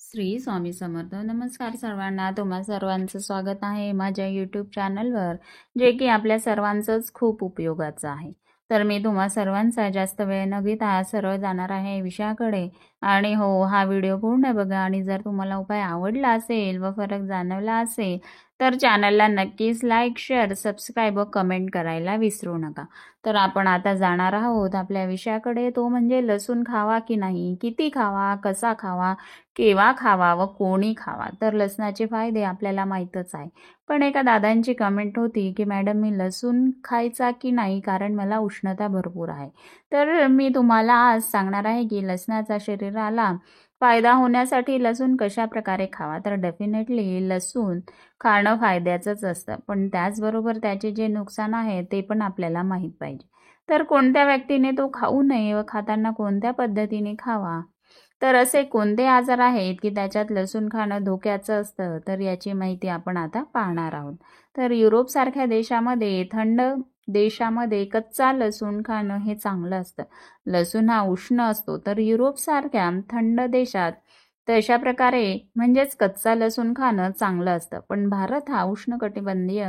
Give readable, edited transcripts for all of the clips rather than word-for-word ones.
श्री स्वामी समर्थ. नमस्कार सर्वांना. तुम्हा सर्वांचं स्वागत आहे माझ्या यूट्यूब चॅनलवर, जे की आपल्या सर्वांचंच खूप उपयोगाचं आहे. तर मी तुम्हा सर्वांचा जास्त वेळ न घेता सरळ जाणार आहे विषयाकडे. आणि हो, हा व्हिडिओ पूर्ण बघा आणि जर तुम्हाला उपाय आवडला असेल व फरक जाणवला असेल तर चॅनलला नक्कीच लाईक, शेअर, सबस्क्राईब व कमेंट करायला विसरू नका. तर आपण आता जाणार आहोत आपल्या विषयाकडे, तो म्हणजे लसूण खावा की नाही, किती खावा, कसा खावा, केव्हा खावा व कोणी खावा. तर लसणाचे फायदे आपल्याला माहीतच आहे. पण एका दादांची कमेंट होती की मॅडम मी लसूण खायचा की नाही, कारण मला उष्णता भरपूर आहे. तर मी तुम्हाला आज सांगणार आहे की लसणाचा शरीराला फायदा होण्यासाठी लसूण कशा प्रकारे खावा. तर डेफिनेटली लसूण खाणं फायद्याचंच असतं, पण त्याचबरोबर त्याचे जे नुकसान आहे ते पण आपल्याला माहीत पाहिजे. तर कोणत्या व्यक्तीने तो खाऊ नये व खाताना कोणत्या पद्धतीने खावा, तर असे कोणते आजार आहेत की त्याच्यात लसूण खाणं धोक्याचं असतं, तर याची माहिती आपण आता पाहणार आहोत. तर युरोपसारख्या देशामध्ये, थंड देशामध्ये कच्चा लसूण खाणं हे चांगलं असतं. लसूण हा उष्ण असतो, तर युरोपसारख्या थंड देशात तशा प्रकारे म्हणजेच कच्चा लसूण खाणं चांगलं असतं. पण भारत हा उष्णकटिबंधीय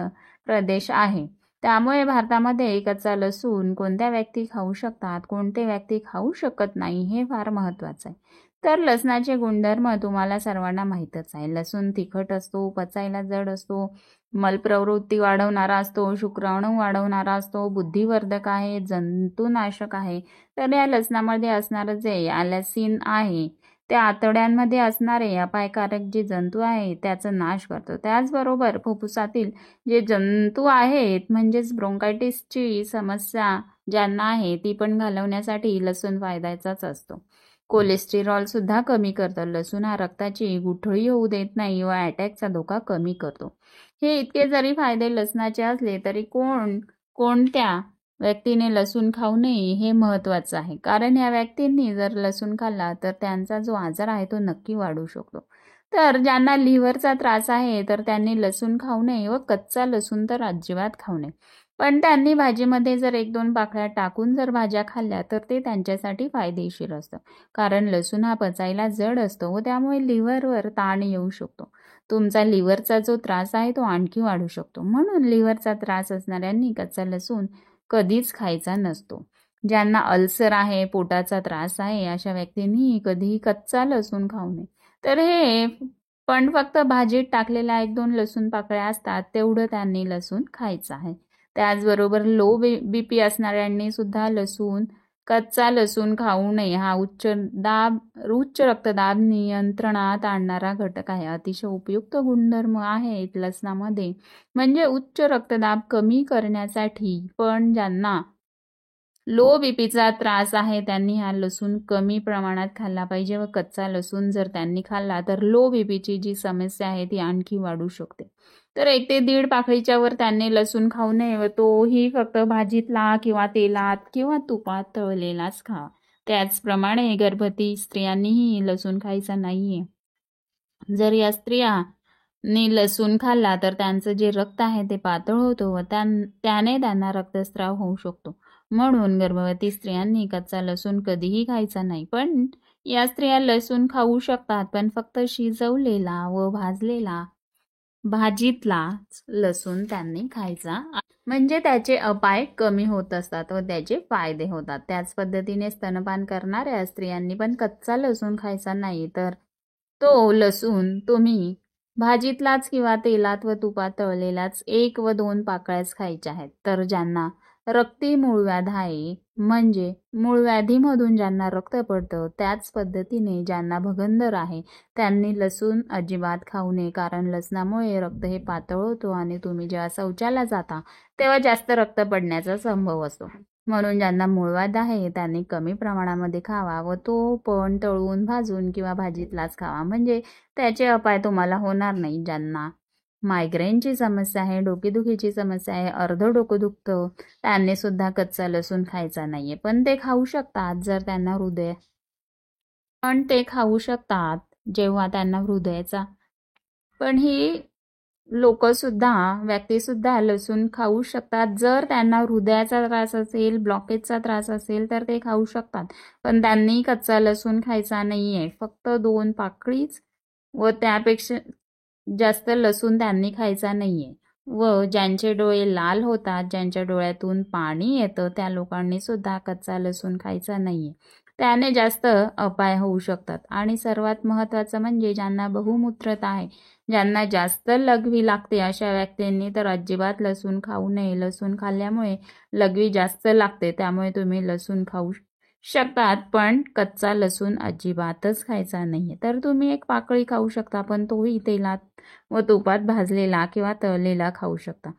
प्रदेश आहे, त्यामुळे भारतामध्ये कच्चा लसूण कोणत्या व्यक्ती खाऊ शकतात, कोणते व्यक्ती खाऊ शकत नाही, हे फार महत्त्वाचं आहे. तर लसणाचे गुणधर्म तुम्हाला सर्वांना माहीतच आहे. लसूण तिखट असतो, पचायला जड असतो, मलप्रवृत्ती वाढवणारा असतो, शुक्राणू वाढवणारा असतो, बुद्धिवर्धक आहे, जंतुनाशक आहे. तर या लसणामध्ये असणारं जे ॲलॅसिन आहे, त्या आतड्यांमध्ये असणारे अपायकारक जे जंतू आहेत त्याचा नाश करतो. त्याचबरोबर फुफ्फुसातील जे जंतू आहेत म्हणजेच ब्रोंकायटिसची समस्या ज्यांना आहे ती पण घालवण्यासाठी लसूण फायद्याचाच असतो. कोलेस्टेरॉल सुद्धा कमी करतं. लसूण हा रक्ताची गुठळी होऊ देत नाही व अटॅकचा धोका कमी करतो. हे इतके जरी फायदे लसणाचे असले तरी कोणत्या व्यक्तीने लसूण खाऊ नये हे महत्त्वाचं आहे. कारण या व्यक्तींनी जर लसूण खाल्ला तर त्यांचा जो आजार आहे तो नक्की वाढू शकतो. तर ज्यांना लिव्हरचा त्रास आहे तर त्यांनी लसूण खाऊ नये व कच्चा लसूण तर अजिबात खाऊ नये. पण त्यांनी भाजीमध्ये जर 1-2 पाकळ्या टाकून जर भाज्या खाल्ल्या तर ते त्यांच्यासाठी फायदेशीर असतं. कारण लसूण हा पचायला जड असतो व त्यामुळे लिव्हरवर ताण येऊ शकतो. तुमचा लिव्हरचा जो त्रास आहे तो आणखी वाढू शकतो. म्हणून लिव्हरचा त्रास असणाऱ्यांनी कच्चा लसूण कधीच खायचा नसतो. ज्यांना अल्सर आहे, पोटाचा त्रास आहे, अशा व्यक्तींनी कधीही कच्चा लसूण खाऊ नये. तर हे पण फक्त भाजीत टाकलेल्या 1-2 लसूण पाकळ्या असतात तेवढं त्यांनी लसूण खायचं आहे. त्याचबरोबर लो बीपी असणाऱ्यांनी सुद्धा कच्चा लसूण खाऊ नये. हा उच्च रक्तदाब नियंत्रणात आणणारा घटक आहे. अतिशय उपयुक्त गुणधर्म आहेत लसणामध्ये. म्हणजे उच्च रक्तदाब कमी करण्यासाठी. पण ज्यांना लो बीपीचा त्रास आहे त्यांनी हा लसूण कमी प्रमाणात खाल्ला पाहिजे व कच्चा लसूण जर त्यांनी खाल्ला तर लो बीपीची जी समस्या आहे ती आणखी वाढू शकते. तर 1 ते 1.5 पाकळीच्या वर त्यांनी लसूण खाऊ नये व तोही फक्त भाजीतला किंवा तेलात किंवा तुपात तळलेलाच खावा. त्याचप्रमाणे गर्भवती स्त्रियांनीही लसूण खायचा नाहीये. जर या स्त्रियांनी लसूण खाल्ला तर त्यांचं जे रक्त आहे ते पातळ होतं व त्याने त्यांना रक्तस्राव होऊ शकतो. म्हणून गर्भवती स्त्रियांनी कच्चा लसूण कधीही खायचा नाही. पण या स्त्रिया लसूण खाऊ शकतात, पण फक्त शिजवलेला व भाजलेला भाजीतलाच लसूण त्यांनी खायचा. म्हणजे त्याचे अपाय कमी होत असतात व त्याचे फायदे होतात. त्याच पद्धतीने स्तनपान करणाऱ्या स्त्रियांनी पण कच्चा लसूण खायचा नाही. तर तो लसूण तुम्ही भाजीतलाच किंवा तेलात व तुपात तळलेलाच 1 व 2 पाकळ्याच खायच्या आहेत. तर ज्यांना रक्ती मूळव्याध आहे, म्हणजे मूळव्याधीमधून ज्यांना रक्त पडतं, त्याच पद्धतीने ज्यांना भगंदर आहे त्यांनी लसूण अजिबात खाऊ नये. कारण लसणामुळे रक्त हे पातळ होतो आणि तुम्ही जेव्हा शौचाला जाता तेव्हा जास्त रक्त पडण्याचा संभव असतो. म्हणून ज्यांना मूळव्याध आहे त्यांनी कमी प्रमाणामध्ये खावा व तो पण तळून, भाजून किंवा भाजीतलाच खावा. म्हणजे त्याचे अपाय तुम्हाला होणार नाही. ज्यांना मायग्रेनची समस्या आहे, डोकेदुखीची समस्या आहे, अर्धं डोकं दुखतं, त्यांनी सुद्धा कच्चा लसूण खायचा नाहीये. पण ते खाऊ शकतात जर त्यांना पण ते खाऊ शकतात जेव्हा त्यांना हृदयाचा पण ही लोकंसुद्धा, व्यक्तीसुद्धा लसूण खाऊ शकतात. जर त्यांना हृदयाचा त्रास असेल, ब्लॉकेजचा त्रास असेल तर ते खाऊ शकतात. पण त्यांनी कच्चा लसूण खायचा नाहीये. फक्त 2 पाकळीच व त्यापेक्षा जास्त लसूण त्यांनी खायचा नाहीये. व ज्यांचे डोळे लाल होतात, ज्यांच्या डोळ्यातून पाणी येतं, त्या लोकांनी सुद्धा कच्चा लसूण खायचा नाहीये. त्याने जास्त अपाय होऊ शकतात. आणि सर्वात महत्त्वाचं म्हणजे ज्यांना बहुमूत्रता आहे, ज्यांना जास्त लघवी लागते, अशा व्यक्तींनी तर अजिबात लसूण खाऊ नये. लसूण खाल्ल्यामुळे लघवी जास्त लागते. त्यामुळे तुम्ही लसूण खाऊ शकतात, पण कच्चा लसूण अजिबातच खायचा नाहीये. तर तुम्ही एक पाकळी खाऊ शकता, पण तोही तेलात व तुपात भाजलेला किंवा तळलेला खाऊ शकता.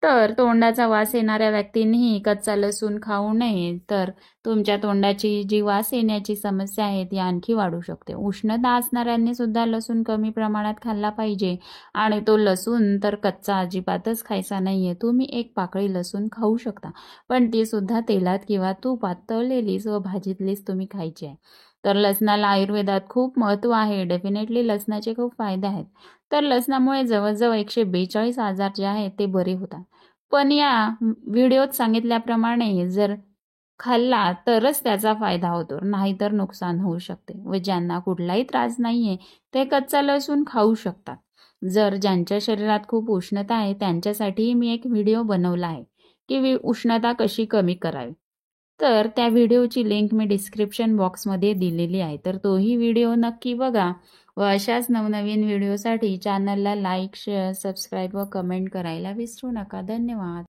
तर तोंडाचा वास येणाऱ्या व्यक्तींनीही कच्चा लसूण खाऊ नये. तर तुमच्या तोंडाची जी वास येण्याची समस्या आहे ती आणखी वाढू शकते. उष्णता असणाऱ्यांनी सुद्धा लसूण कमी प्रमाणात खाल्ला पाहिजे. आणि तो लसूण तर कच्चा अजिबातच खायचा नाहीये. तुम्ही एक पाकळी लसूण खाऊ शकता, पण ती सुद्धा तेलात किंवा तुपात तळलेलीच व भाजीतलीच तुम्ही खायची आहे. तर लसणाला आयुर्वेदात खूप महत्त्व आहे. डेफिनेटली लसणाचे खूप फायदे आहेत. तर लसणामुळे जवळजवळ 142 आजार जे आहेत ते बरे होतात. पण या व्हिडिओत सांगितल्याप्रमाणे जर खाल्ला तरच त्याचा फायदा होतो, नाहीतर नुकसान होऊ शकते. व ज्यांना कुठलाही त्रास नाहीये ते कच्चा लसूण खाऊ शकतात. जर ज्यांच्या शरीरात खूप उष्णता आहे त्यांच्यासाठीही मी एक व्हिडिओ बनवला आहे की उष्णता कशी कमी करावी. तर त्या व्हिडिओची लिंक मी डिस्क्रिप्शन बॉक्समध्ये दिलेली आहे. तर तोही व्हिडिओ नक्की बघा. व अशाच नवनवीन व्हिडिओसाठी चॅनलला लाईक, शेअर, सबस्क्राईब व कमेंट करायला विसरू नका. धन्यवाद.